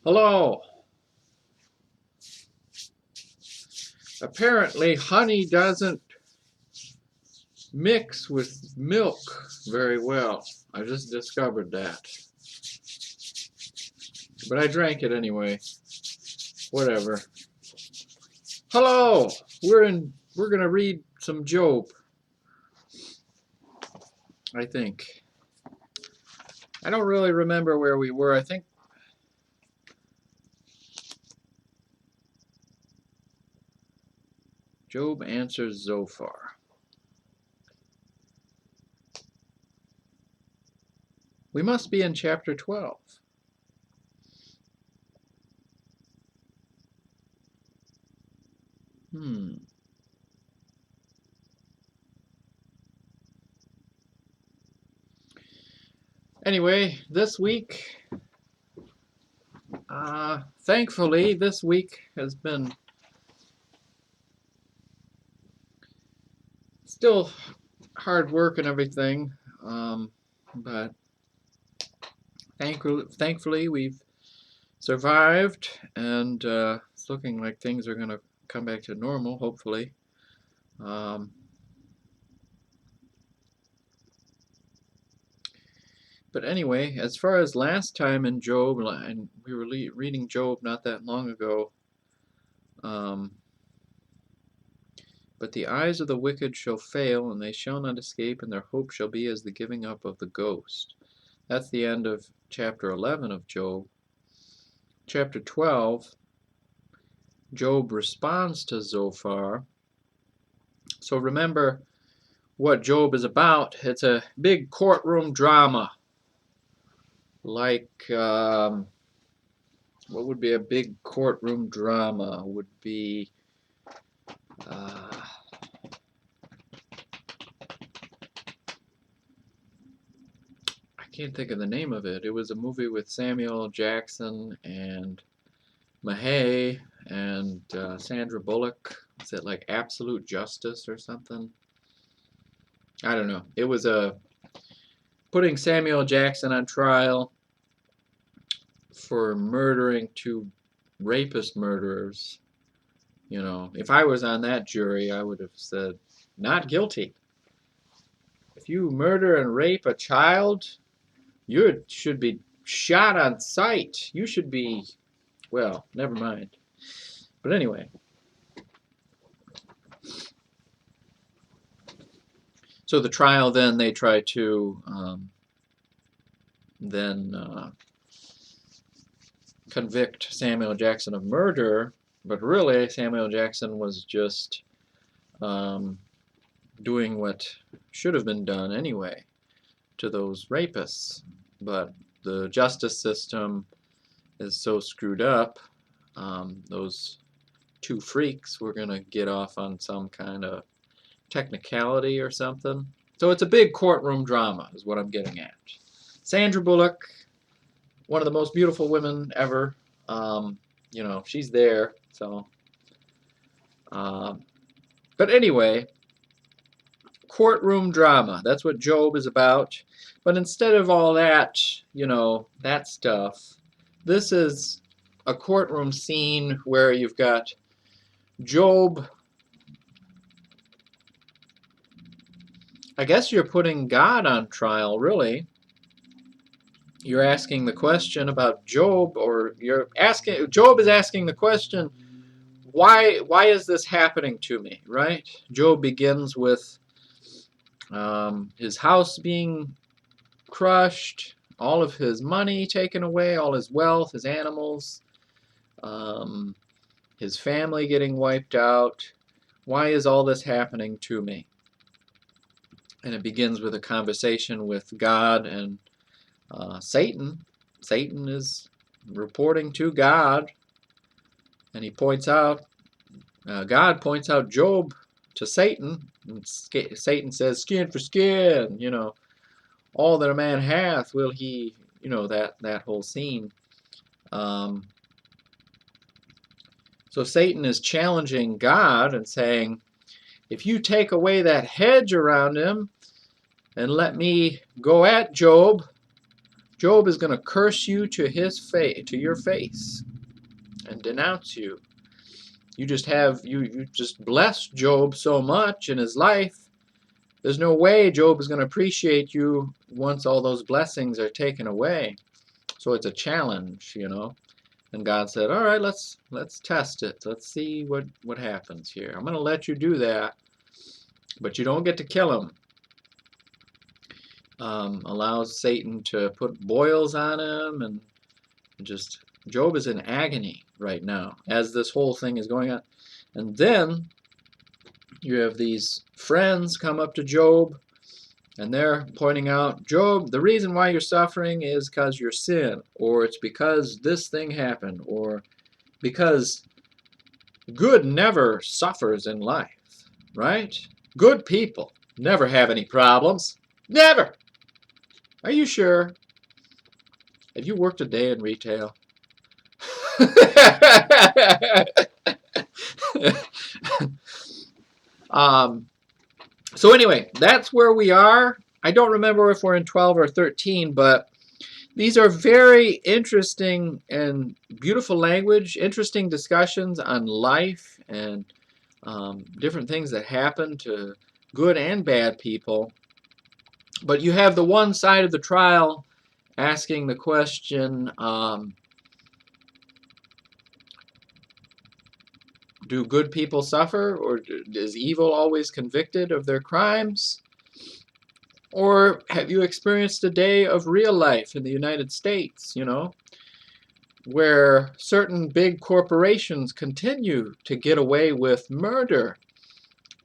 Hello. Apparently honey doesn't mix with milk very well. I just discovered that. But I drank it anyway. Whatever. Hello. We're gonna read some Job, I think. I don't really remember where we were. I think Job answers Zophar. We must be in chapter 12. Anyway, this week, thankfully, this week has been still hard work and everything, but thankfully we've survived, and it's looking like things are going to come back to normal, hopefully. But anyway, as far as last time in Job, and we were reading Job not that long ago, but the eyes of the wicked shall fail, and they shall not escape, and their hope shall be as the giving up of the ghost. That's the end of chapter 11 of Job. Chapter 12, Job responds to Zophar. So remember what Job is about. It's a big courtroom drama. Like, what would be a big courtroom drama? Would be, I can't think of the name of it. It was a movie with Samuel Jackson and Mahay and Sandra Bullock. Is it like Absolute Justice or something? I don't know. It was putting Samuel Jackson on trial for murdering two rapist murderers. You know, if I was on that jury, I would have said, not guilty. If you murder and rape a child, you should be shot on sight. You should be, well, never mind. But anyway. So the trial, then they try to convict Samuel Jackson of murder, but really Samuel Jackson was just doing what should have been done anyway to those rapists. But the justice system is so screwed up, those two freaks were going to get off on some kind of technicality or something. So it's a big courtroom drama is what I'm getting at. Sandra Bullock, one of the most beautiful women ever, you know, she's there. So but anyway, courtroom drama, that's what Job is about. But instead of all that, you know, that stuff, this is a courtroom scene where you've got Job. I guess you're putting God on trial, really. You're asking the question about Job, or Job is asking the question, why is this happening to me, right? Job begins with his house being crushed, all of his money taken away, all his wealth, his animals, his family getting wiped out. Why is all this happening to me? And it begins with a conversation with God and Satan. Satan is reporting to God, and he points out, God points out Job to Satan, and Satan says, skin for skin, you know, all that a man hath will he, you know, that whole scene. So Satan is challenging God and saying, if you take away that hedge around him and let me go at Job, Job is going to curse you to your face and denounce you. You just bless Job so much in his life. There's no way Job is going to appreciate you once all those blessings are taken away. So it's a challenge, you know. And God said, all right, let's test it. Let's see what happens here. I'm going to let you do that, but you don't get to kill him. Allows Satan to put boils on him, and just Job is in agony right now as this whole thing is going on. And then you have these friends come up to Job, and they're pointing out, Job, the reason why you're suffering is because your sin, or it's because this thing happened, or because good never suffers in life, right? Good people never have any problems. Never! Are you sure? Have you worked a day in retail? So anyway, that's where we are. I don't remember if we're in 12 or 13, but these are very interesting and beautiful language, interesting discussions on life and different things that happen to good and bad people. But you have the one side of the trial asking the question, do good people suffer, or is evil always convicted of their crimes? Or have you experienced a day of real life in the United States, you know, where certain big corporations continue to get away with murder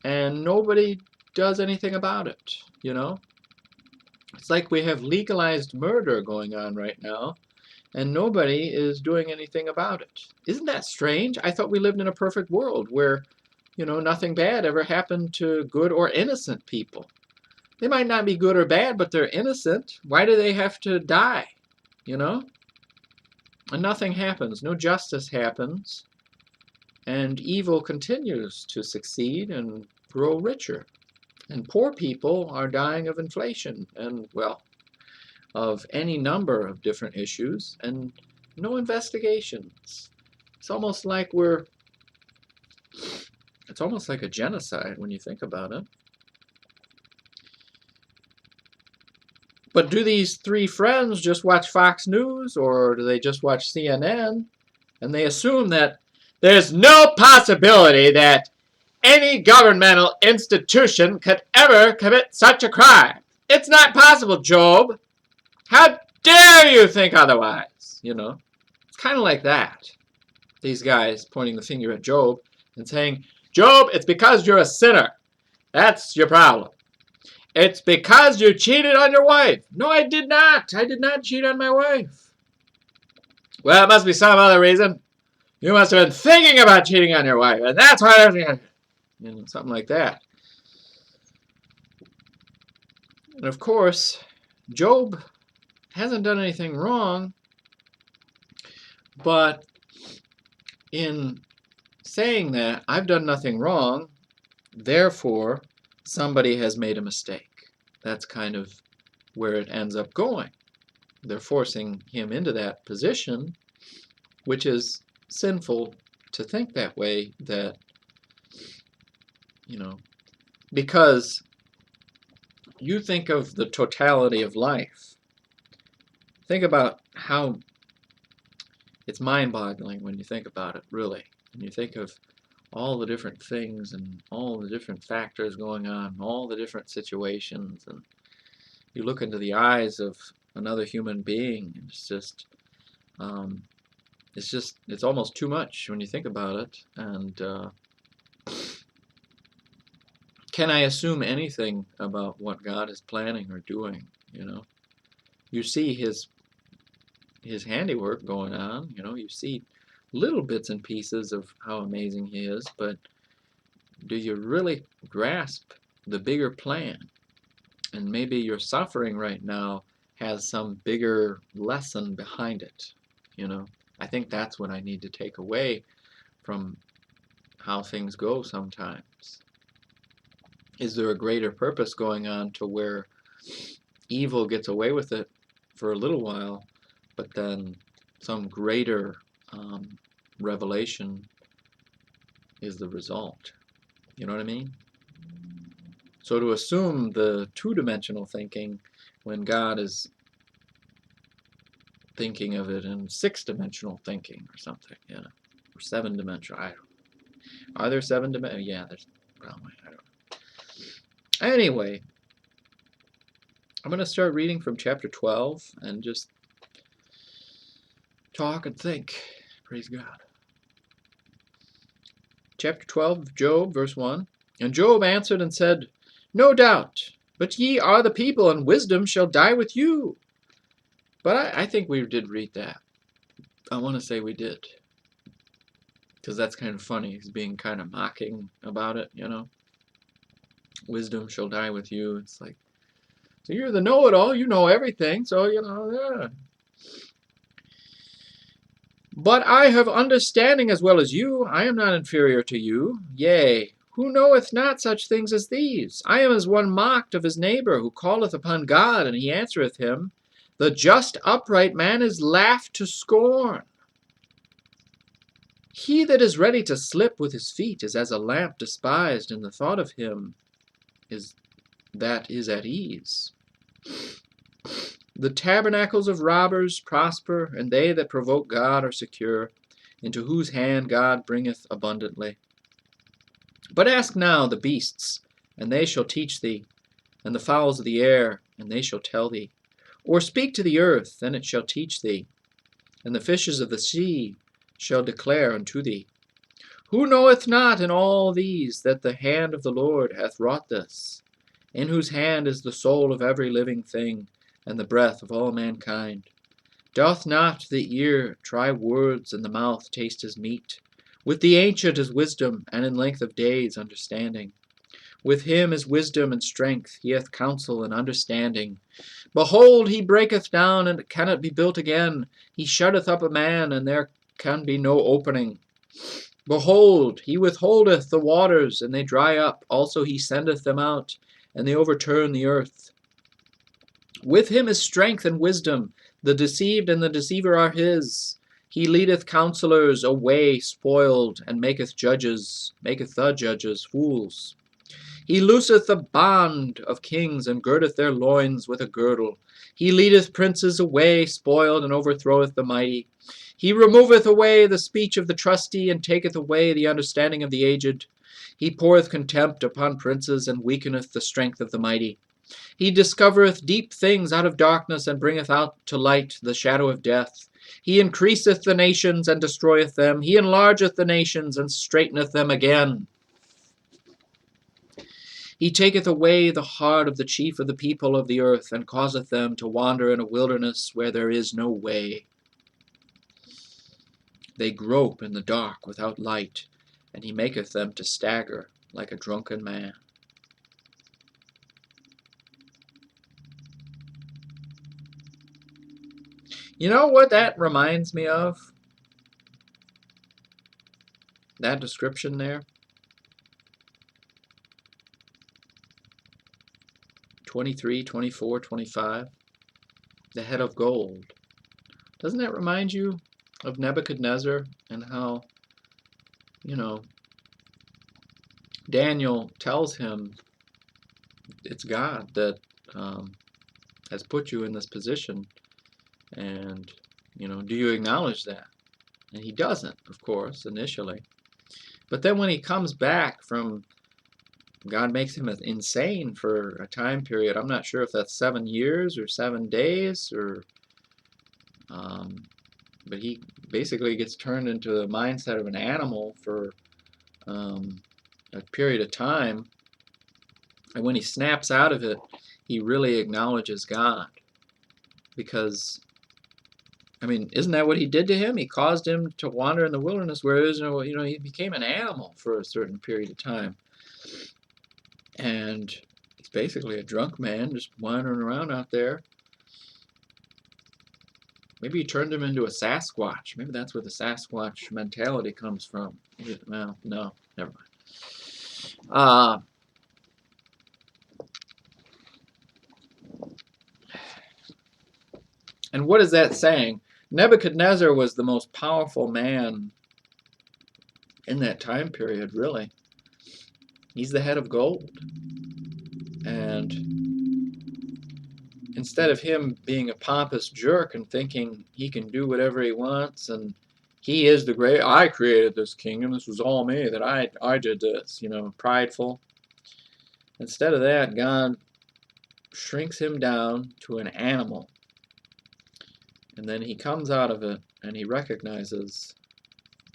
and nobody does anything about it, you know? It's like we have legalized murder going on right now, and nobody is doing anything about it. Isn't that strange? I thought we lived in a perfect world where, you know, nothing bad ever happened to good or innocent people. They might not be good or bad, but they're innocent. Why do they have to die, you know? And nothing happens. No justice happens. And evil continues to succeed and grow richer. And poor people are dying of inflation and, well, of any number of different issues, and no investigations. It's almost like it's almost like a genocide when you think about it. But do these three friends just watch Fox News, or do they just watch CNN? And they assume that there's no possibility that any governmental institution could ever commit such a crime. It's not possible, Job. How dare you think otherwise? You know, it's kind of like that. These guys pointing the finger at Job and saying, Job, it's because you're a sinner. That's your problem. It's because you cheated on your wife. No, I did not. I did not cheat on my wife. Well, it must be some other reason. You must have been thinking about cheating on your wife, and that's why everything, you know, something like that. And of course, Job hasn't done anything wrong, but in saying that, I've done nothing wrong, therefore somebody has made a mistake. That's kind of where it ends up going. They're forcing him into that position, which is sinful to think that way, that, you know, because you think of the totality of life. Think about how it's mind-boggling when you think about it, really. And you think of all the different things and all the different factors going on, all the different situations, and you look into the eyes of another human being, and it's almost too much when you think about it. And can I assume anything about what God is planning or doing? You know, you see his handiwork going on. You know, you see little bits and pieces of how amazing he is, but do you really grasp the bigger plan? And maybe your suffering right now has some bigger lesson behind it. You know, I think that's what I need to take away from how things go sometimes. Is there a greater purpose going on to where evil gets away with it for a little while, but then some greater revelation is the result. You know what I mean? So to assume the two-dimensional thinking when God is thinking of it in six-dimensional thinking or something, you know, or seven-dimensional. I don't know. Are there seven-dimensional? Yeah, there's probably. I don't know. Anyway, I'm going to start reading from chapter 12 and just talk and think. Praise God. Chapter 12 of Job, verse 1. And Job answered and said, No doubt, but ye are the people, and wisdom shall die with you. But I think we did read that. I want to say we did. Because that's kind of funny. He's being kind of mocking about it, you know. Wisdom shall die with you. It's like, so you're the know-it-all. You know everything. So, you know, yeah. But I have understanding as well as you. I am not inferior to you. Yea, who knoweth not such things as these? I am as one mocked of his neighbor, who calleth upon God, and he answereth him. The just upright man is laughed to scorn. He that is ready to slip with his feet is as a lamp despised, and the thought of him is that is at ease. The tabernacles of robbers prosper, and they that provoke God are secure, into whose hand God bringeth abundantly. But ask now the beasts, and they shall teach thee, and the fowls of the air, and they shall tell thee. Or speak to the earth, and it shall teach thee, and the fishes of the sea shall declare unto thee. Who knoweth not in all these that the hand of the Lord hath wrought this, in whose hand is the soul of every living thing, and the breath of all mankind? Doth not the ear try words, and the mouth taste his meat? With the ancient is wisdom, and in length of days understanding. With him is wisdom and strength, he hath counsel and understanding. Behold, he breaketh down, and it cannot be built again. He shutteth up a man, and there can be no opening. Behold, he withholdeth the waters, and they dry up. Also he sendeth them out, and they overturn the earth. With him is strength and wisdom. The deceived and the deceiver are his. He leadeth counselors away spoiled, and maketh the judges fools. He looseth the bond of kings, and girdeth their loins with a girdle. He leadeth princes away spoiled, and overthroweth the mighty. He removeth away the speech of the trusty, and taketh away the understanding of the aged. He poureth contempt upon princes, and weakeneth the strength of the mighty. He discovereth deep things out of darkness, and bringeth out to light the shadow of death. He increaseth the nations, and destroyeth them. He enlargeth the nations, and straighteneth them again. He taketh away the heart of the chief of the people of the earth, and causeth them to wander in a wilderness where there is no way. They grope in the dark without light, and he maketh them to stagger like a drunken man. You know what that reminds me of? That description there? 23, 24, 25. The head of gold. Doesn't that remind you of Nebuchadnezzar and how, you know, Daniel tells him it's God that has put you in this position, and, you know, do you acknowledge that? And he doesn't, of course, initially. But then when he comes back from, God makes him insane for a time period. I'm not sure if that's 7 years or 7 days, or but he basically gets turned into the mindset of an animal for a period of time. And when he snaps out of it, he really acknowledges God. Because, I mean, isn't that what he did to him? He caused him to wander in the wilderness where there is no, you know, he became an animal for a certain period of time. And he's basically a drunk man just wandering around out there. Maybe he turned him into a Sasquatch. Maybe that's where the Sasquatch mentality comes from. Well, no, never mind. And what is that saying? Nebuchadnezzar was the most powerful man in that time period, really. He's the head of gold. And instead of him being a pompous jerk and thinking he can do whatever he wants and he is the great, I created this kingdom, this was all me, that I did this, prideful. Instead of that, God shrinks him down to an animal. And then he comes out of it and he recognizes,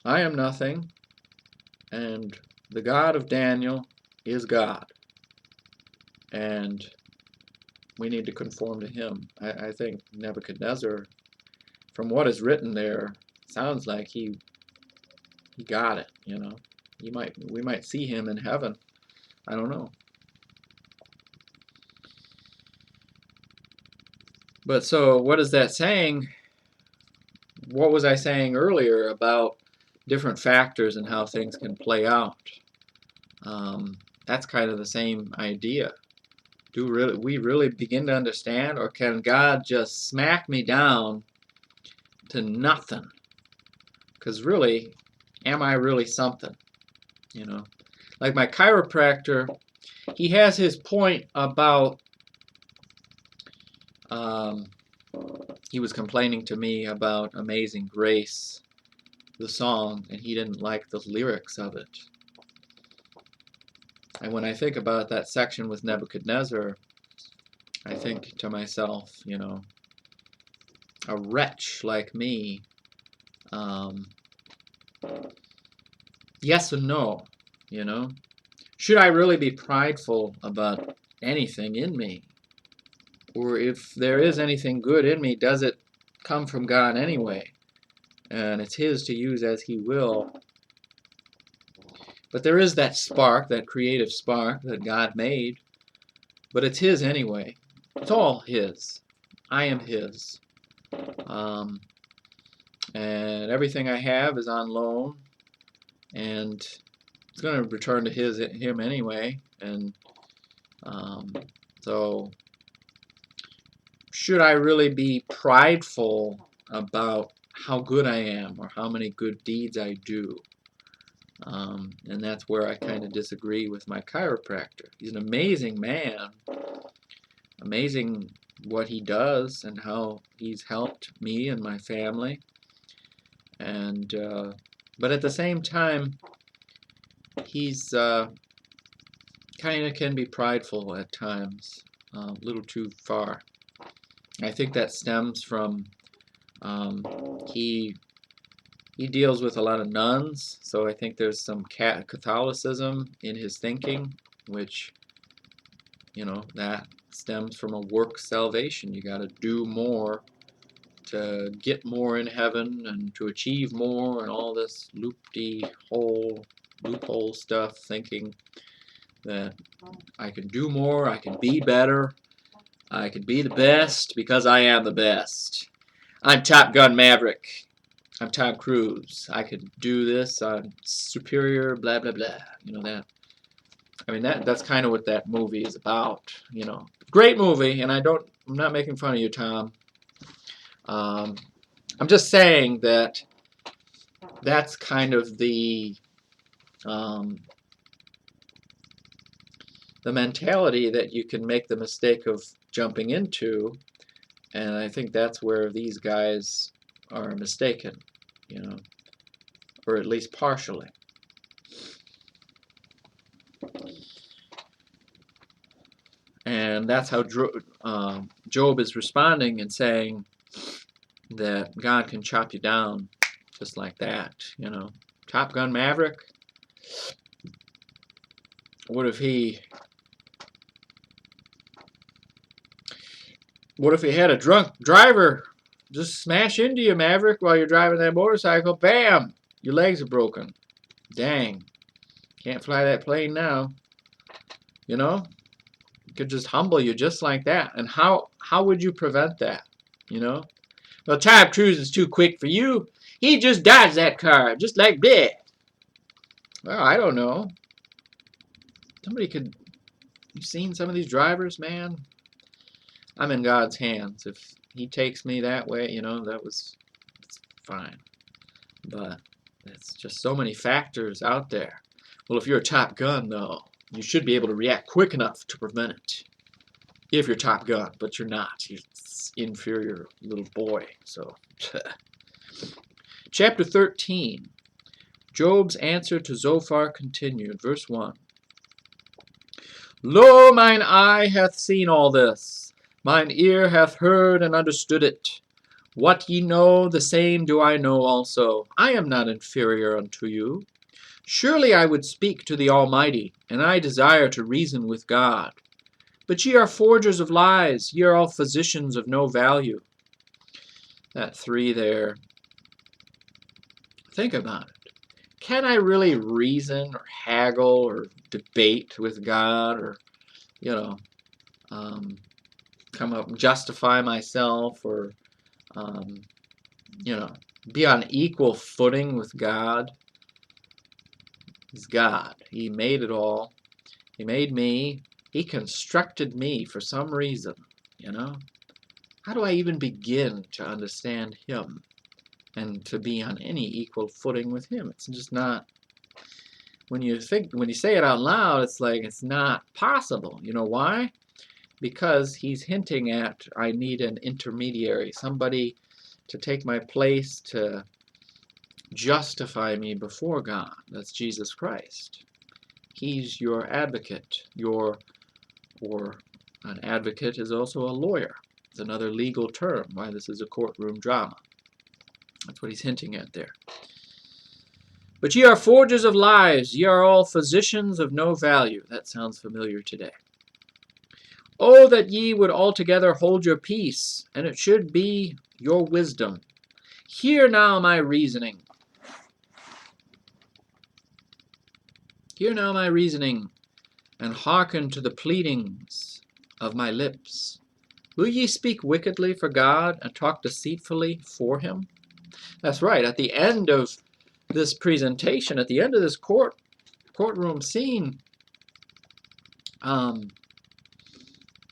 I am nothing, and the God of Daniel is God. And we need to conform to him. I think Nebuchadnezzar, from what is written there, sounds like he got it, We might see him in heaven. I don't know. But so what is that saying? What was I saying earlier about different factors and how things can play out? That's kind of the same idea. Do we really begin to understand, or can God just smack me down to nothing? Because really, am I really something? Like my chiropractor, he has his point about, he was complaining to me about Amazing Grace, the song, and he didn't like the lyrics of it. And when I think about that section with Nebuchadnezzar, I think to myself, a wretch like me, yes and no, Should I really be prideful about anything in me? Or if there is anything good in me, does it come from God anyway? And it's his to use as he will. But there is that spark, that creative spark that God made. But it's his anyway. It's all his. I am his. And everything I have is on loan. And it's going to return to him anyway. And so should I really be prideful about how good I am or how many good deeds I do? And that's where I kind of disagree with my chiropractor. He's an amazing man, amazing what he does and how he's helped me and my family. And but at the same time, he's kind of can be prideful at times, a little too far. I think that stems from he deals with a lot of nuns, so I think there's some Catholicism in his thinking, which, that stems from a work salvation. You got to do more to get more in heaven and to achieve more and all this loophole stuff, thinking that I can do more, I can be better, I can be the best because I am the best. I'm Top Gun Maverick. I'm Tom Cruise. I could do this. I'm superior, blah, blah, blah. That. I mean, that's kind of what that movie is about. Great movie, and I'm not making fun of you, Tom. I'm just saying that that's kind of the mentality that you can make the mistake of jumping into, and I think that's where these guys are mistaken, or at least partially. And that's how Job is responding and saying that God can chop you down just like that, Top Gun Maverick. What if he had a drunk driver just smash into you, Maverick, while you're driving that motorcycle? Bam! Your legs are broken. Dang. Can't fly that plane now. It could just humble you just like that. And how would you prevent that? Well, Tom Cruise is too quick for you. He just dodged that car, just like that. Well, I don't know. You've seen some of these drivers, man? I'm in God's hands. he takes me that way, you know, it's fine. But it's just so many factors out there. Well, if you're a Top Gun, though, you should be able to react quick enough to prevent it. If you're Top Gun, but you're not. You're an inferior little boy. So, chapter 13. Job's answer to Zophar continued. Verse 1. Lo, mine eye hath seen all this. Mine ear hath heard and understood it. What ye know, the same do I know also. I am not inferior unto you. Surely I would speak to the Almighty, and I desire to reason with God. But ye are forgers of lies, ye are all physicians of no value. That 3 there. Think about it. Can I really reason or haggle or debate with God or, come up and justify myself or, be on equal footing with God? He's God. He made it all. He made me. He constructed me for some reason, How do I even begin to understand him and to be on any equal footing with him? It's just not. When you say it out loud, it's like it's not possible. You know why? Because he's hinting at I need an intermediary, somebody to take my place to justify me before God. That's Jesus Christ. He's your advocate. Or an advocate is also a lawyer. It's another legal term, why this is a courtroom drama. That's what he's hinting at there. But ye are forgers of lies, ye are all physicians of no value. That sounds familiar today. Oh, that ye would altogether hold your peace, and it should be your wisdom. Hear now my reasoning. Hear now my reasoning, and hearken to the pleadings of my lips. Will ye speak wickedly for God, and talk deceitfully for him? That's right. At the end of this presentation, at the end of this courtroom scene,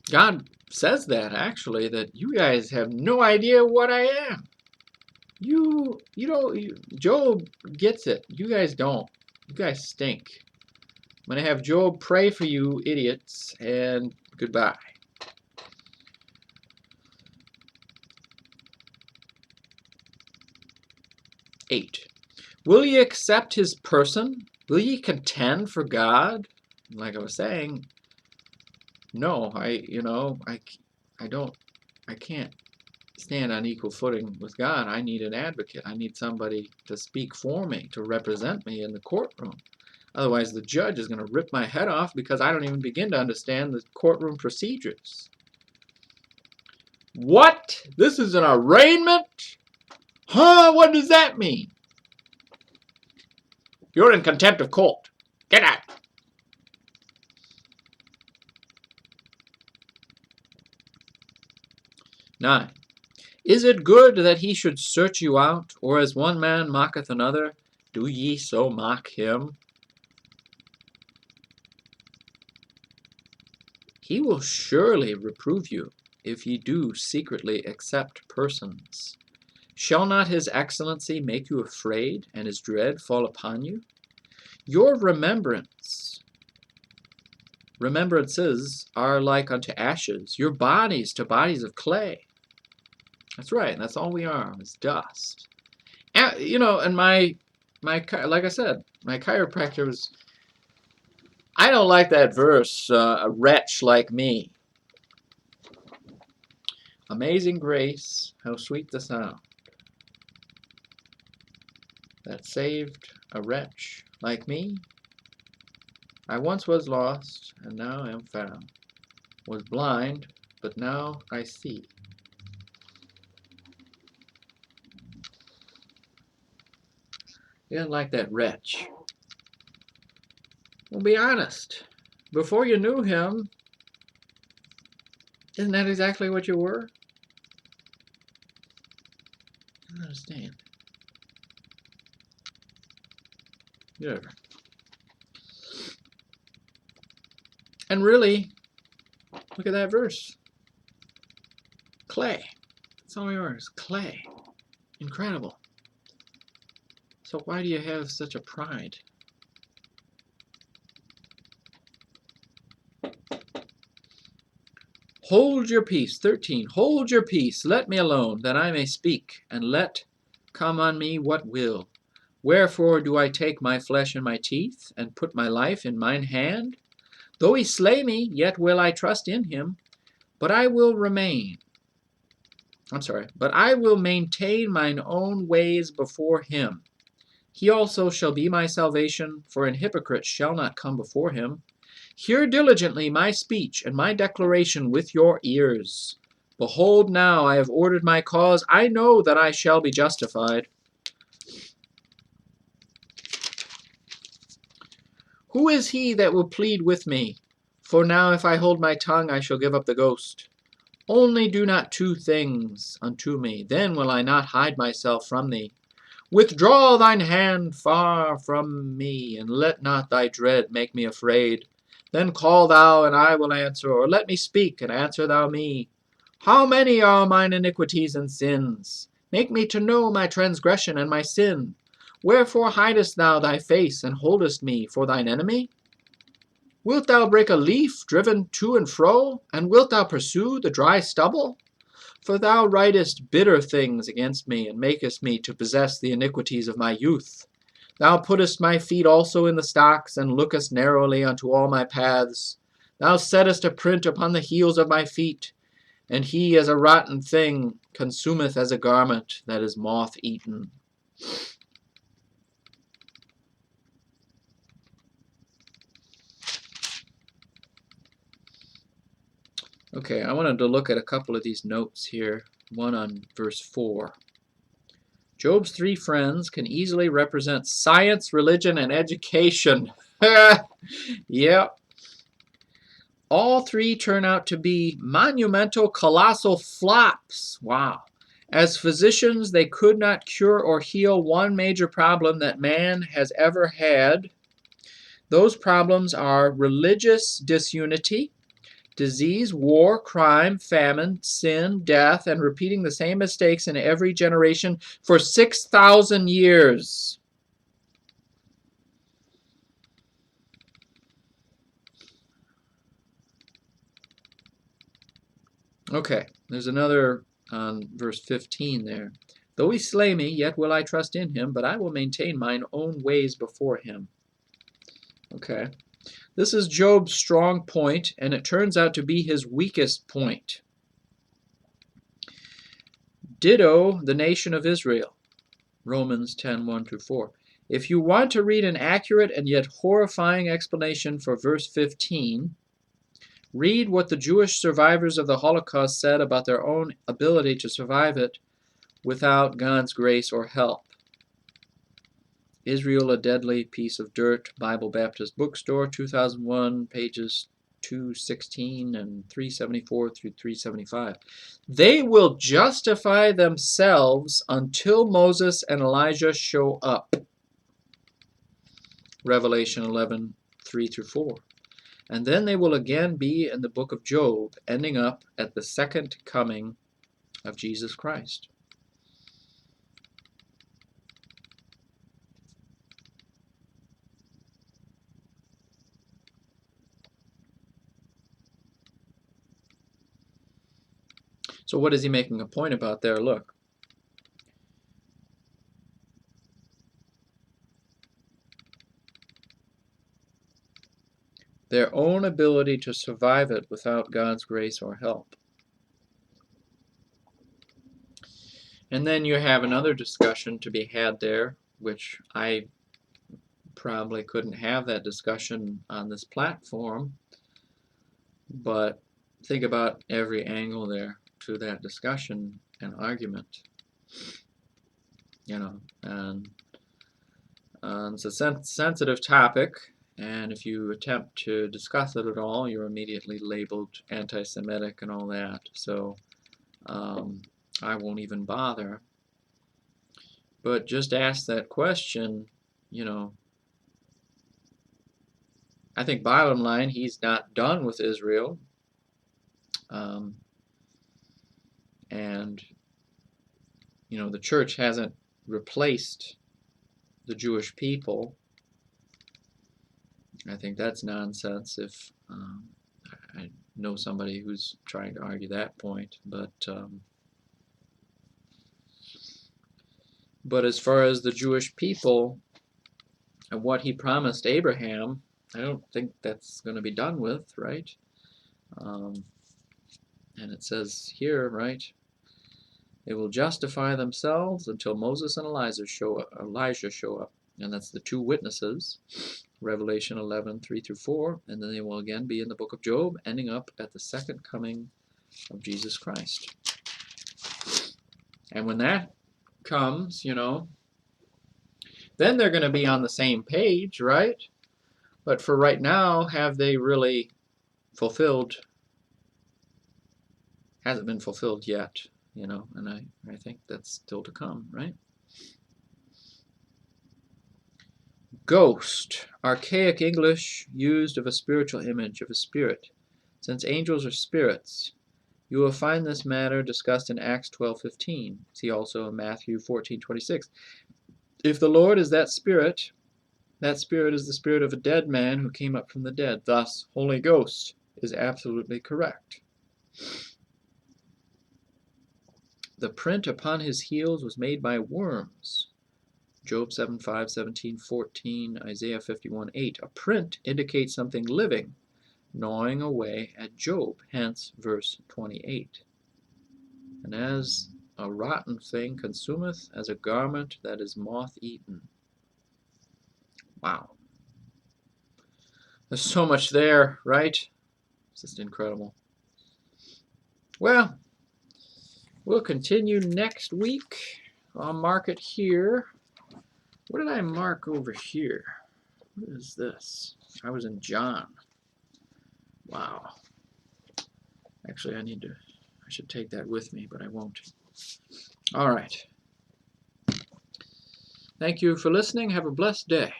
God says that, actually, that you guys have no idea what I am. Job gets it. You guys don't. You guys stink. I'm going to have Job pray for you idiots, and goodbye. Eight. Will ye accept his person? Will ye contend for God? Like I was saying, no, I can't stand on equal footing with God. I need an advocate. I need somebody to speak for me, to represent me in the courtroom. Otherwise, the judge is going to rip my head off because I don't even begin to understand the courtroom procedures. What? This is an arraignment? Huh? What does that mean? You're in contempt of court. Get out. Nine. Is it good that he should search you out, or as one man mocketh another, do ye so mock him? He will surely reprove you, if ye do secretly accept persons. Shall not his excellency make you afraid, and his dread fall upon you? Your remembrances are like unto ashes, your bodies to bodies of clay. That's right, that's all we are, is dust. And my like I said, my chiropractor was, I don't like that verse, a wretch like me. Amazing grace, how sweet the sound that saved a wretch like me. I once was lost, and now am found. Was blind, but now I see. You didn't like that wretch. Well, be honest. Before you knew him, isn't that exactly what you were? I don't understand. Whatever. And really, look at that verse. Clay. It's all yours. Clay. Incredible. So why do you have such a pride? Hold your peace. 13. Hold your peace. Let me alone, that I may speak, and let come on me what will. Wherefore do I take my flesh in my teeth, and put my life in mine hand? Though he slay me, yet will I trust in him. But I will maintain mine own ways before him. He also shall be my salvation, for an hypocrite shall not come before him. Hear diligently my speech and my declaration with your ears. Behold, now I have ordered my cause. I know that I shall be justified. Who is he that will plead with me? For now if I hold my tongue, I shall give up the ghost. Only do not two things unto me, then will I not hide myself from thee. Withdraw thine hand far from me, and let not thy dread make me afraid. Then call thou, and I will answer, or let me speak, and answer thou me. How many are mine iniquities and sins? Make me to know my transgression and my sin. Wherefore hidest thou thy face, and holdest me for thine enemy? Wilt thou break a leaf driven to and fro, and wilt thou pursue the dry stubble? For thou writest bitter things against me, and makest me to possess the iniquities of my youth. Thou puttest my feet also in the stocks, and lookest narrowly unto all my paths. Thou settest a print upon the heels of my feet, and he as a rotten thing consumeth as a garment that is moth-eaten. Okay, I wanted to look at a couple of these notes here. One on verse 4. Job's three friends can easily represent science, religion, and education. Yep. All three turn out to be monumental, colossal flops. Wow. As physicians, they could not cure or heal one major problem that man has ever had. Those problems are religious disunity, disease, war, crime, famine, sin, death, and repeating the same mistakes in every generation for 6,000 years. Okay, there's another on verse 15 there. Though he slay me, yet will I trust in him, but I will maintain mine own ways before him. Okay. This is Job's strong point, and it turns out to be his weakest point. Ditto the nation of Israel. Romans 10:1-4. If you want to read an accurate and yet horrifying explanation for verse 15, read what the Jewish survivors of the Holocaust said about their own ability to survive it without God's grace or help. Israel, a Deadly Piece of Dirt, Bible Baptist Bookstore, 2001, pages 216 and 374 through 375. They will justify themselves until Moses and Elijah show up. Revelation 11:3-4. And then they will again be in the book of Job, ending up at the second coming of Jesus Christ. So what is he making a point about there? Look. Their own ability to survive it without God's grace or help. And then you have another discussion to be had there, which I probably couldn't have that discussion on this platform, but think about every angle there to that discussion and argument. You know, and it's a sensitive topic, and if you attempt to discuss it at all, you're immediately labeled anti-Semitic and all that. So I won't even bother. But just ask that question, you know. I think bottom line, he's not done with Israel. And the church hasn't replaced the Jewish people. I think that's nonsense. If I know somebody who's trying to argue that point, but as far as the Jewish people and what he promised Abraham, I don't think that's going to be done with, right? And it says here, right, they will justify themselves until Moses and Elijah show up. And that's the two witnesses, Revelation 11:3-4, and then they will again be in the book of Job, ending up at the second coming of Jesus Christ. And when that comes, then they're going to be on the same page, right? But for right now, have they really fulfilled? Hasn't been fulfilled yet, and I think that's still to come, right? Ghost, archaic English used of a spiritual image of a spirit. Since angels are spirits, you will find this matter discussed in Acts 12:15. See also in Matthew 14:26. If the Lord is that spirit is the spirit of a dead man who came up from the dead. Thus, Holy Ghost is absolutely correct. The print upon his heels was made by worms. Job 7:5, 17:14, Isaiah 51:8. A print indicates something living, gnawing away at Job, hence verse 28. And as a rotten thing consumeth, as a garment that is moth-eaten. Wow. There's so much there, right? It's just incredible. Well, we'll continue next week. I'll mark it here. What did I mark over here? What is this? I was in John. Wow. Actually, I should take that with me, but I won't. All right. Thank you for listening. Have a blessed day.